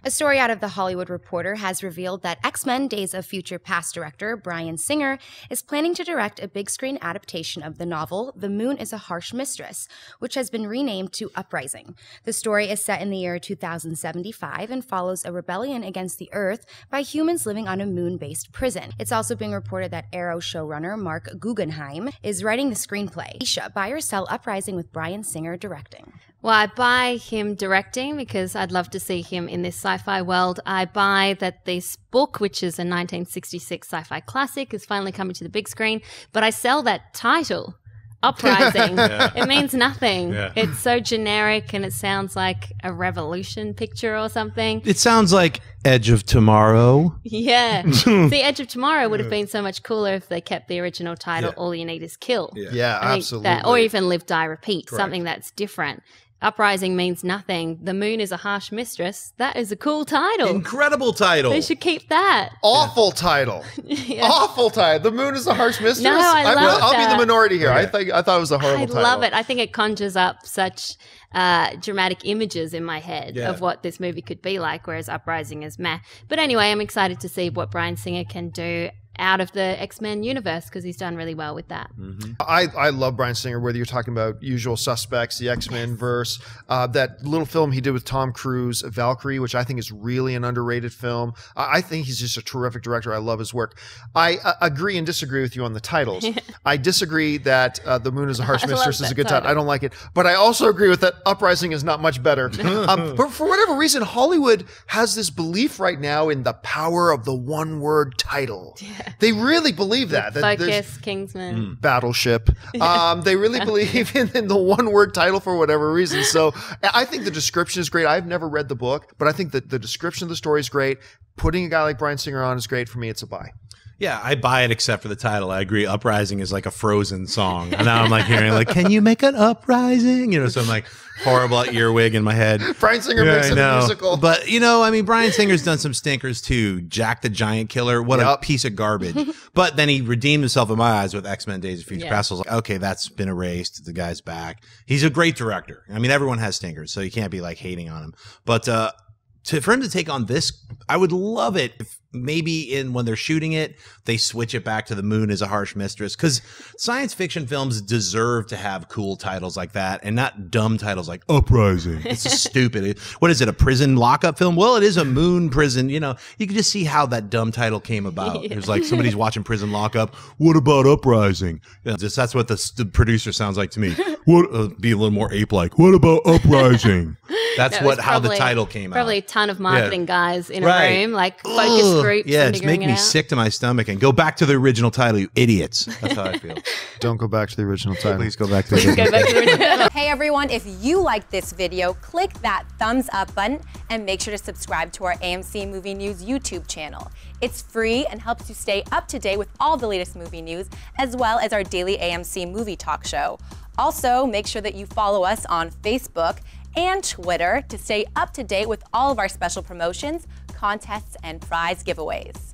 A story out of The Hollywood Reporter has revealed that X-Men Days of Future Past director Bryan Singer is planning to direct a big-screen adaptation of the novel The Moon is a Harsh Mistress, which has been renamed to Uprising. The story is set in the year 2075 and follows a rebellion against the Earth by humans living on a moon-based prison. It's also being reported that Arrow showrunner Marc Guggenheim is writing the screenplay. Isha, buy or sell Uprising with Bryan Singer directing? Well, I buy him directing because I'd love to see him in this sci-fi world. I buy that this book, which is a 1966 sci-fi classic, is finally coming to the big screen. But I sell that title, Uprising. It means nothing. It's so generic and it sounds like a revolution picture or something. It sounds like Edge of Tomorrow. Yeah. The Edge of Tomorrow would have been so much cooler if they kept the original title, All You Need Is Kill. Yeah, absolutely. That, or even Live, Die, Repeat, something that's different. Uprising means nothing. The Moon is a Harsh Mistress. That is a cool title. Incredible title. They should keep that. Awful title. Awful title. The Moon is a Harsh Mistress. No, I'll be the minority here. I thought it was a horrible title. I love it. I think it conjures up such dramatic images in my head of what this movie could be like, whereas Uprising is meh. But anyway, I'm excited to see what Bryan Singer can do out of the X-Men universe because he's done really well with that. I love Bryan Singer, whether you're talking about Usual Suspects, the X-Men verse, that little film he did with Tom Cruise, Valkyrie, which I think is really an underrated film. I think he's just a terrific director. I love his work. I agree and disagree with you on the titles. I disagree that The Moon is a Harsh Mistress is a good title. I don't like it. But I also agree with that Uprising is not much better. But for whatever reason, Hollywood has this belief right now in the power of the one-word title. They really believe that. Focus, Kingsman. Battleship. They really believe in the one-word title for whatever reason. So I think the description is great. I've never read the book, but I think that the description of the story is great. Putting a guy like Bryan Singer on is great. For me, it's a buy. Yeah, I buy it except for the title. I agree. Uprising is like a Frozen song. And now I'm like hearing like, can you make an uprising? You know, so I'm like horrible earwig in my head. Bryan Singer makes it a musical. But, you know, I mean, Bryan Singer's done some stinkers too. Jack the Giant Killer. What a piece of garbage. But then he redeemed himself in my eyes with X-Men Days of Future Past. I was like, okay, that's been erased. The guy's back. He's a great director. I mean, everyone has stinkers, so you can't be like hating on him. But for him to take on this, I would love it if maybe when they're shooting it, they switch it back to The Moon is a Harsh Mistress, because science fiction films deserve to have cool titles like that and not dumb titles like Uprising. It's stupid. What is it, a prison lockup film? Well, it is a moon prison. You know, you can just see how that dumb title came about. It was like somebody's watching Prison Lockup. What about Uprising? You know, that's what the producer sounds like to me. What, be a little more ape-like. What about Uprising? That's how the title came out. Probably a ton of marketing guys in a room, like focus groups. Yeah, it's making me sick to my stomach. And go back to the original title, you idiots. That's how I feel. Don't go back to the original title. Please go back to the original title. Hey everyone, if you like this video, click that thumbs up button and make sure to subscribe to our AMC Movie News YouTube channel. It's free and helps you stay up to date with all the latest movie news, as well as our daily AMC movie talk show. Also, make sure that you follow us on Facebook and Twitter to stay up to date with all of our special promotions, contests, and prize giveaways.